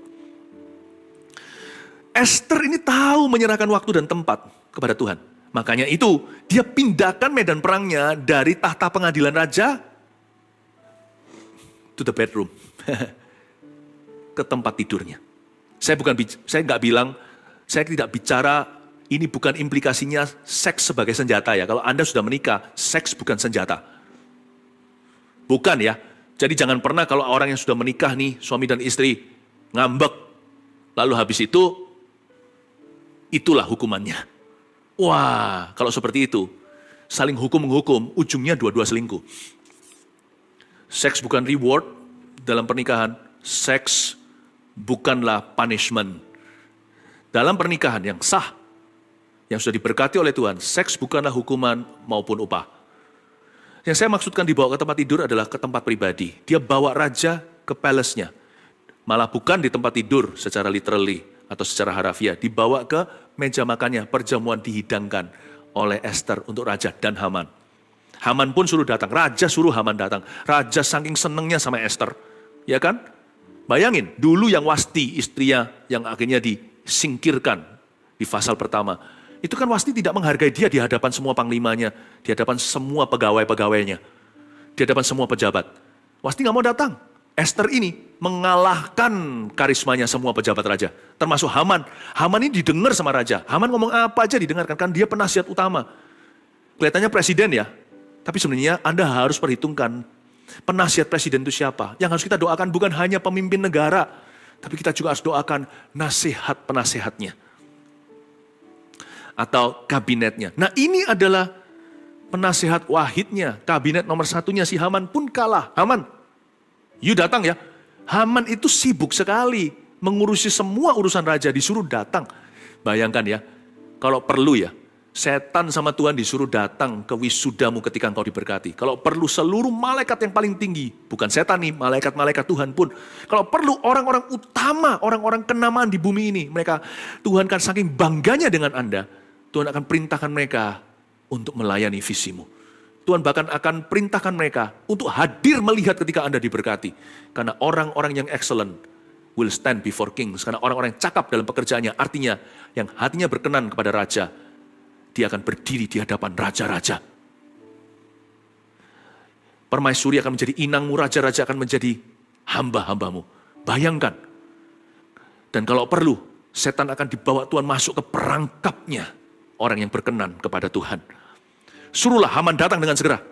Esther ini tahu menyerahkan waktu dan tempat kepada Tuhan. Makanya itu, dia pindahkan medan perangnya dari tahta pengadilan raja to the bedroom. Ke tempat tidurnya. Saya tidak bicara, ini bukan implikasinya seks sebagai senjata ya. Kalau Anda sudah menikah, seks bukan senjata. Bukan ya. Jadi jangan pernah kalau orang yang sudah menikah nih, suami dan istri, ngambek. Lalu habis itu, itulah hukumannya. Wah, kalau seperti itu, saling hukum-menghukum, ujungnya dua-dua selingkuh. Seks bukan reward dalam pernikahan, seks bukanlah punishment. Dalam pernikahan yang sah, yang sudah diberkati oleh Tuhan, seks bukanlah hukuman maupun upah. Yang saya maksudkan dibawa ke tempat tidur adalah ke tempat pribadi. Dia bawa raja ke palace-nya. Malah bukan di tempat tidur secara literally atau secara harafiah. Dibawa ke meja makannya, perjamuan dihidangkan oleh Esther untuk raja dan Haman. Haman pun suruh datang, raja suruh Haman datang. Raja saking senengnya sama Esther, ya kan? Bayangin, dulu yang Wasti, istrinya yang akhirnya disingkirkan di pasal pertama. Itu kan Wasti tidak menghargai dia di hadapan semua panglimanya, di hadapan semua pegawai-pegawainya, di hadapan semua pejabat. Wasti nggak mau datang. Esther ini mengalahkan karismanya semua pejabat raja, termasuk Haman. Haman ini didengar sama raja. Haman ngomong apa aja didengarkan, kan dia penasihat utama. Kelihatannya presiden ya, tapi sebenarnya Anda harus perhitungkan Penasihat presiden itu siapa? Yang harus kita doakan bukan hanya pemimpin negara, tapi kita juga harus doakan nasihat penasehatnya. Atau kabinetnya. Nah ini adalah penasihat wahidnya, kabinet nomor satunya si Haman pun kalah. Haman, you datang ya. Haman itu sibuk sekali mengurusi semua urusan raja, disuruh datang. Bayangkan ya, kalau perlu ya, setan sama Tuhan disuruh datang ke wisudamu ketika engkau diberkati. Kalau perlu seluruh malaikat yang paling tinggi, bukan setan nih, malaikat-malaikat Tuhan pun. Kalau perlu orang-orang utama, orang-orang kenamaan di bumi ini, mereka, Tuhan kan saking bangganya dengan Anda, Tuhan akan perintahkan mereka untuk melayani visimu. Tuhan bahkan akan perintahkan mereka untuk hadir melihat ketika Anda diberkati. Karena orang-orang yang excellent will stand before kings. Karena orang-orang yang cakap dalam pekerjaannya, artinya yang hatinya berkenan kepada raja, dia akan berdiri di hadapan raja-raja. Permaisuri akan menjadi inangmu, raja-raja akan menjadi hamba-hambamu. Bayangkan. Dan kalau perlu, setan akan dibawa Tuhan masuk ke perangkapnya orang yang berkenan kepada Tuhan. Suruhlah Haman datang dengan segera,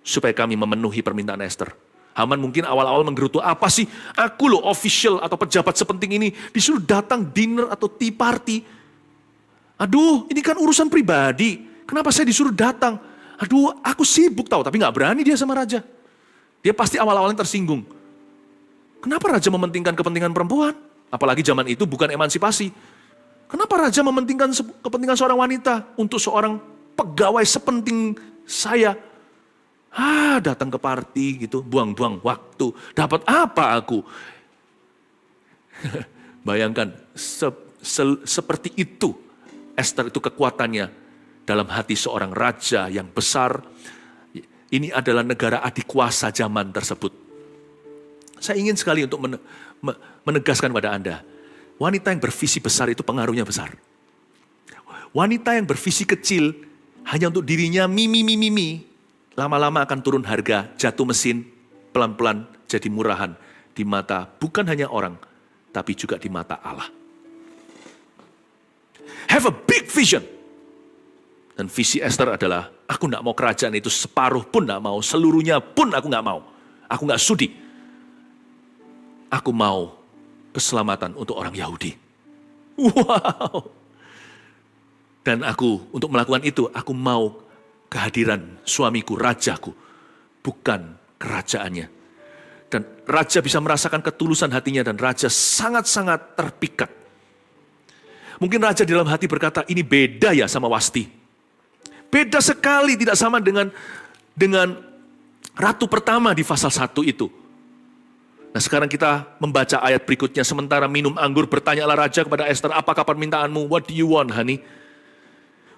supaya kami memenuhi permintaan Esther. Haman mungkin awal-awal menggerutu, apa sih? Aku loh official atau pejabat sepenting ini, disuruh datang dinner atau tea party. Aduh, ini kan urusan pribadi. Kenapa saya disuruh datang? Aduh, aku sibuk tahu, tapi gak berani dia sama raja. Dia pasti awal-awalnya tersinggung. Kenapa raja mementingkan kepentingan perempuan? Apalagi zaman itu bukan emansipasi. Kenapa raja mementingkan kepentingan seorang wanita untuk seorang pegawai sepenting saya? Datang ke party gitu, buang-buang waktu. Dapat apa aku? Bayangkan, seperti itu Esther itu kekuatannya dalam hati seorang raja yang besar. Ini adalah negara adikuasa zaman tersebut. Saya ingin sekali untuk menegaskan pada Anda, wanita yang bervisi besar itu pengaruhnya besar. Wanita yang bervisi kecil hanya untuk dirinya mimi, lama-lama akan turun harga, jatuh mesin, pelan-pelan jadi murahan di mata bukan hanya orang, tapi juga di mata Allah. Have a big vision. Dan visi Esther adalah, aku gak mau kerajaan itu separuh pun gak mau, seluruhnya pun aku gak mau. Aku gak sudi. Aku mau keselamatan untuk orang Yahudi. Wow. Dan aku, untuk melakukan itu, aku mau kehadiran suamiku, rajaku, bukan kerajaannya. Dan raja bisa merasakan ketulusan hatinya dan raja sangat-sangat terpikat. Mungkin raja di dalam hati berkata, ini beda ya sama Wasti. Beda sekali, tidak sama dengan ratu pertama di pasal 1 itu. Nah sekarang kita membaca ayat berikutnya. Sementara minum anggur, bertanyalah raja kepada Esther, apakah permintaanmu? What do you want, honey?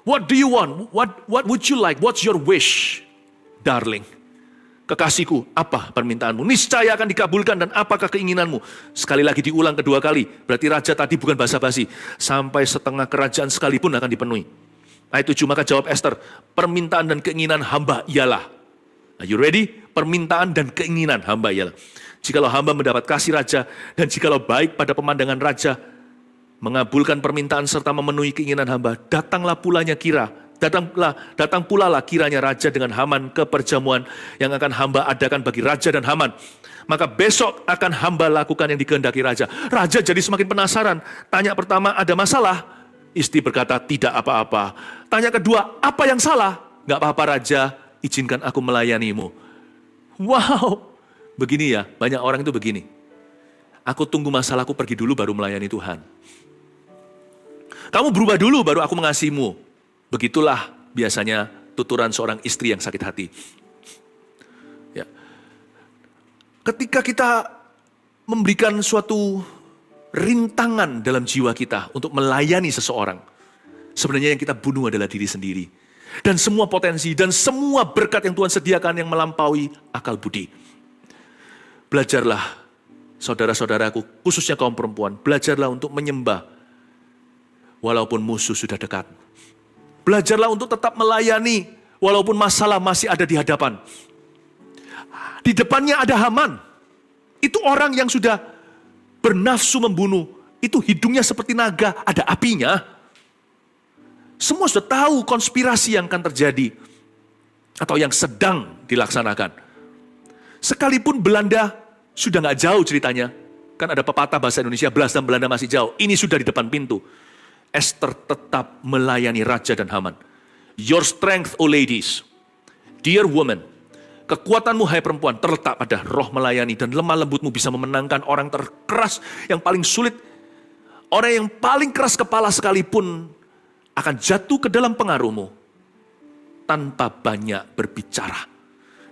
What do you want? What would you like? What's your wish, darling? Kekasihku, apa permintaanmu? Niscaya akan dikabulkan dan apakah keinginanmu? Sekali lagi diulang kedua kali. Berarti raja tadi bukan basa-basi. Sampai setengah kerajaan sekalipun akan dipenuhi. Ayat 7, maka jawab Esther, permintaan dan keinginan hamba ialah. Are you ready? Permintaan dan keinginan hamba ialah. Jikalau hamba mendapat kasih raja dan jikalau baik pada pemandangan raja, mengabulkan permintaan serta memenuhi keinginan hamba, datang pula lah kiranya raja dengan Haman ke perjamuan yang akan hamba adakan bagi raja dan Haman. Maka besok akan hamba lakukan yang dikehendaki raja. Raja jadi semakin penasaran. Tanya pertama, ada masalah? Istri berkata, tidak apa-apa. Tanya kedua, apa yang salah? Gak apa-apa raja, izinkan aku melayanimu. Wow, begini ya, banyak orang itu begini. Aku tunggu masalahku pergi dulu baru melayani Tuhan. Kamu berubah dulu baru aku mengasihimu. Begitulah biasanya tuturan seorang istri yang sakit hati. Ya. Ketika kita memberikan suatu rintangan dalam jiwa kita untuk melayani seseorang, sebenarnya yang kita bunuh adalah diri sendiri. Dan semua potensi dan semua berkat yang Tuhan sediakan yang melampaui akal budi. Belajarlah, saudara-saudaraku, khususnya kaum perempuan, belajarlah untuk menyembah walaupun musuh sudah dekat. Belajarlah untuk tetap melayani walaupun masalah masih ada di hadapan. Di depannya ada Haman. Itu orang yang sudah bernafsu membunuh. Itu hidungnya seperti naga, ada apinya. Semua sudah tahu konspirasi yang akan terjadi atau yang sedang dilaksanakan. Sekalipun Belanda sudah nggak jauh ceritanya, kan ada pepatah bahasa Indonesia, Belas dan Belanda masih jauh. Ini sudah di depan pintu. Esther tetap melayani Raja dan Haman. Your strength, O ladies, dear woman, kekuatanmu hai perempuan terletak pada roh melayani dan lemah lembutmu bisa memenangkan orang terkeras yang paling sulit. Orang yang paling keras kepala sekalipun akan jatuh ke dalam pengaruhmu tanpa banyak berbicara.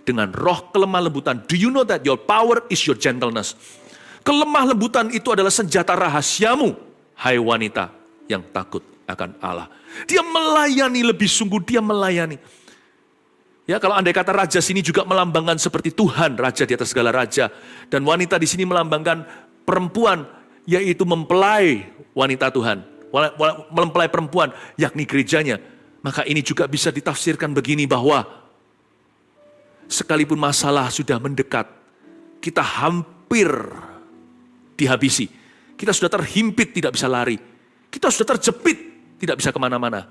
Dengan roh kelemah lembutan, do you know that your power is your gentleness? Kelemah lembutan itu adalah senjata rahasiamu, hai wanita yang takut akan Allah. Dia melayani lebih sungguh, dia melayani. Ya, kalau andai kata raja sini juga melambangkan seperti Tuhan, raja di atas segala raja. Dan wanita di sini melambangkan perempuan, yaitu mempelai wanita Tuhan. Mempelai perempuan, yakni gerejanya. Maka ini juga bisa ditafsirkan begini bahwa sekalipun masalah sudah mendekat, kita hampir dihabisi. Kita sudah terhimpit, tidak bisa lari. Kita sudah terjepit, tidak bisa kemana-mana.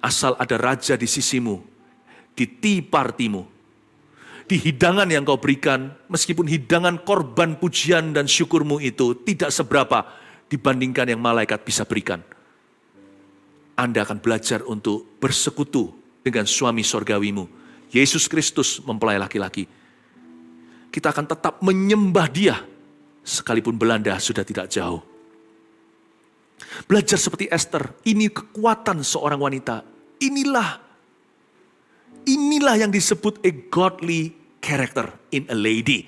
Asal ada raja di sisimu, di tea partimu, di hidangan yang kau berikan, meskipun hidangan korban pujian dan syukurmu itu tidak seberapa dibandingkan yang malaikat bisa berikan. Anda akan belajar untuk bersekutu dengan suami sorgawimu, Yesus Kristus mempelai laki-laki. Kita akan tetap menyembah Dia, sekalipun Belanda sudah tidak jauh. Belajar seperti Esther, ini kekuatan seorang wanita. Inilah yang disebut a godly character in a lady.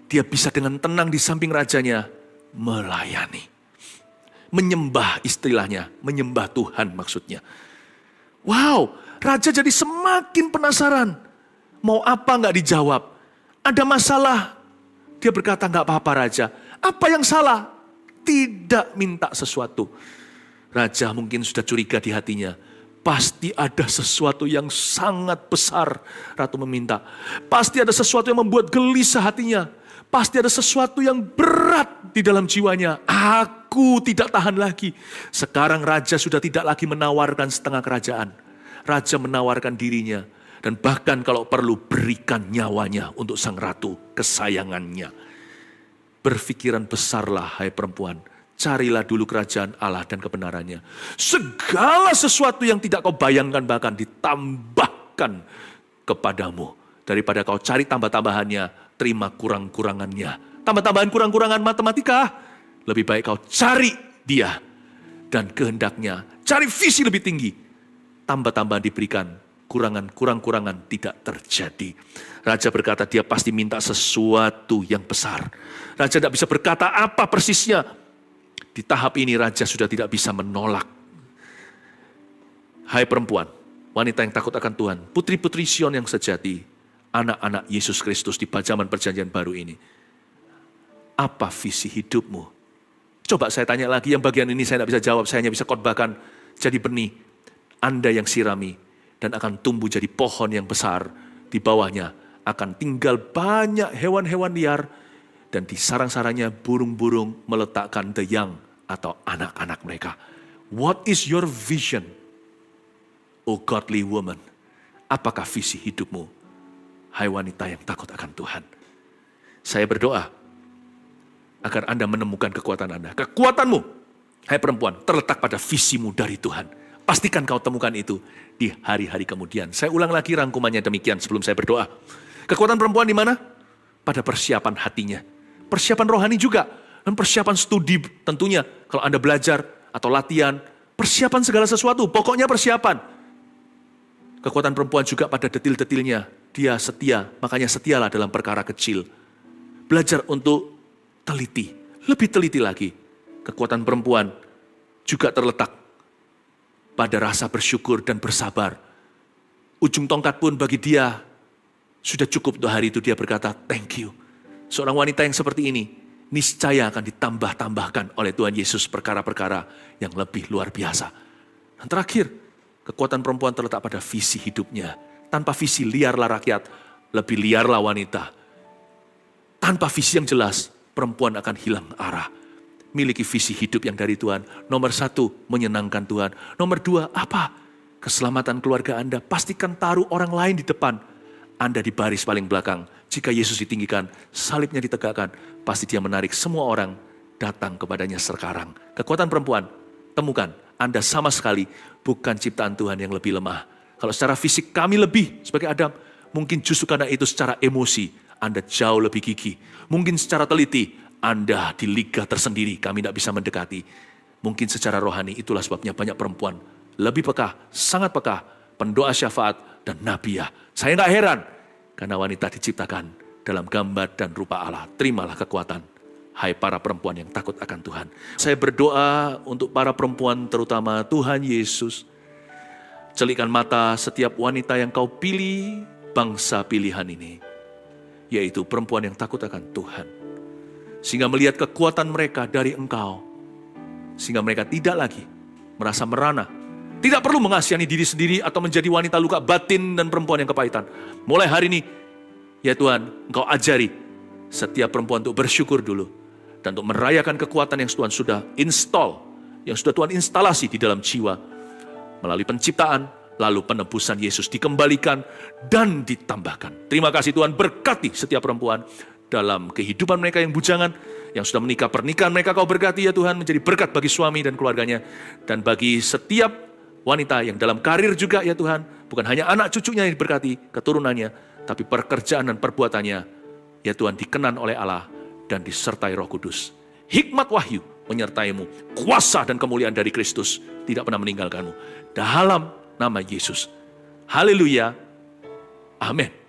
Dia bisa dengan tenang di samping rajanya melayani. Menyembah istilahnya, menyembah Tuhan maksudnya. Wow, raja jadi semakin penasaran. Mau apa nggak dijawab. Ada masalah. Dia berkata, nggak apa-apa raja. Apa yang salah? Tidak minta sesuatu. Raja mungkin sudah curiga di hatinya. Pasti ada sesuatu yang sangat besar ratu meminta. Pasti ada sesuatu yang membuat gelisah hatinya. Pasti ada sesuatu yang berat di dalam jiwanya. Aku tidak tahan lagi. Sekarang raja sudah tidak lagi menawarkan setengah kerajaan. Raja menawarkan dirinya. Dan bahkan kalau perlu berikan nyawanya untuk sang ratu kesayangannya. Berpikiran besarlah hai perempuan. Carilah dulu kerajaan Allah dan kebenarannya. Segala sesuatu yang tidak kau bayangkan bahkan ditambahkan kepadamu. Daripada kau cari tambah-tambahannya, terima kurang-kurangannya. Tambah-tambahan kurang-kurangan matematika. Lebih baik kau cari Dia dan kehendaknya. Cari visi lebih tinggi. Tambah-tambahan diberikan. Kurang-kurangan tidak terjadi. Raja berkata dia pasti minta sesuatu yang besar. Raja tidak bisa berkata apa persisnya. Di tahap ini raja sudah tidak bisa menolak. Hai perempuan, wanita yang takut akan Tuhan, putri-putri Sion yang sejati, anak-anak Yesus Kristus di zaman perjanjian baru ini. Apa visi hidupmu? Coba saya tanya lagi, yang bagian ini saya tidak bisa jawab, saya hanya bisa khotbahkan. Jadi benih, Anda yang sirami, dan akan tumbuh jadi pohon yang besar. Di bawahnya akan tinggal banyak hewan-hewan liar, dan di sarang-sarangnya burung-burung meletakkan the young atau anak-anak mereka. What is your vision, O godly woman? Apakah visi hidupmu, hai wanita yang takut akan Tuhan? Saya berdoa agar Anda menemukan kekuatan Anda. Kekuatanmu, hai perempuan, terletak pada visimu dari Tuhan. Pastikan kau temukan itu di hari-hari kemudian. Saya ulang lagi rangkumannya demikian sebelum saya berdoa. Kekuatan perempuan di mana? Pada persiapan hatinya. Persiapan rohani juga. Dan persiapan studi tentunya. Kalau Anda belajar atau latihan. Persiapan segala sesuatu. Pokoknya persiapan. Kekuatan perempuan juga pada detil-detilnya. Dia setia. Makanya setialah dalam perkara kecil. Belajar untuk teliti. Lebih teliti lagi. Kekuatan perempuan juga terletak pada rasa bersyukur dan bersabar. Ujung tongkat pun bagi dia sudah cukup untuk hari itu. Dia berkata, thank you. Seorang wanita yang seperti ini, niscaya akan ditambah-tambahkan oleh Tuhan Yesus perkara-perkara yang lebih luar biasa. Dan terakhir, kekuatan perempuan terletak pada visi hidupnya. Tanpa visi liarlah rakyat, lebih liarlah wanita. Tanpa visi yang jelas, perempuan akan hilang arah. Miliki visi hidup yang dari Tuhan. Nomor 1, menyenangkan Tuhan. Nomor 2, apa? Keselamatan keluarga Anda. Pastikan taruh orang lain di depan. Anda di baris paling belakang. Jika Yesus ditinggikan, salibnya ditegakkan, pasti dia menarik semua orang datang kepadanya sekarang. Kekuatan perempuan, temukan, Anda sama sekali bukan ciptaan Tuhan yang lebih lemah. Kalau secara fisik kami lebih sebagai Adam, mungkin justru karena itu secara emosi Anda jauh lebih gigih. Mungkin secara teliti Anda di liga tersendiri, kami tidak bisa mendekati. Mungkin secara rohani itulah sebabnya banyak perempuan lebih peka, sangat peka, pendoa syafaat dan nabiah. Saya nggak heran, karena wanita diciptakan dalam gambar dan rupa Allah. Terimalah kekuatan, hai para perempuan yang takut akan Tuhan. Saya berdoa untuk para perempuan terutama Tuhan Yesus. Celikkan mata setiap wanita yang kau pilih, bangsa pilihan ini. Yaitu perempuan yang takut akan Tuhan. Sehingga melihat kekuatan mereka dari Engkau. Sehingga mereka tidak lagi merasa merana. Tidak perlu mengasihani diri sendiri atau menjadi wanita luka batin dan perempuan yang kepahitan. Mulai hari ini, ya Tuhan, Engkau ajari setiap perempuan untuk bersyukur dulu. Dan untuk merayakan kekuatan yang Tuhan sudah install, yang sudah Tuhan instalasi di dalam jiwa. Melalui penciptaan, lalu penebusan Yesus dikembalikan dan ditambahkan. Terima kasih Tuhan, berkati setiap perempuan dalam kehidupan mereka yang bujangan, yang sudah menikah, pernikahan mereka Kau berkati ya Tuhan, menjadi berkat bagi suami dan keluarganya. Dan bagi setiap wanita yang dalam karir juga ya Tuhan, bukan hanya anak cucunya yang diberkati, keturunannya, tapi pekerjaan dan perbuatannya, ya Tuhan, dikenan oleh Allah dan disertai Roh Kudus. Hikmat wahyu menyertaimu, kuasa dan kemuliaan dari Kristus tidak pernah meninggalkanmu. Dalam nama Yesus. Haleluya. Amin.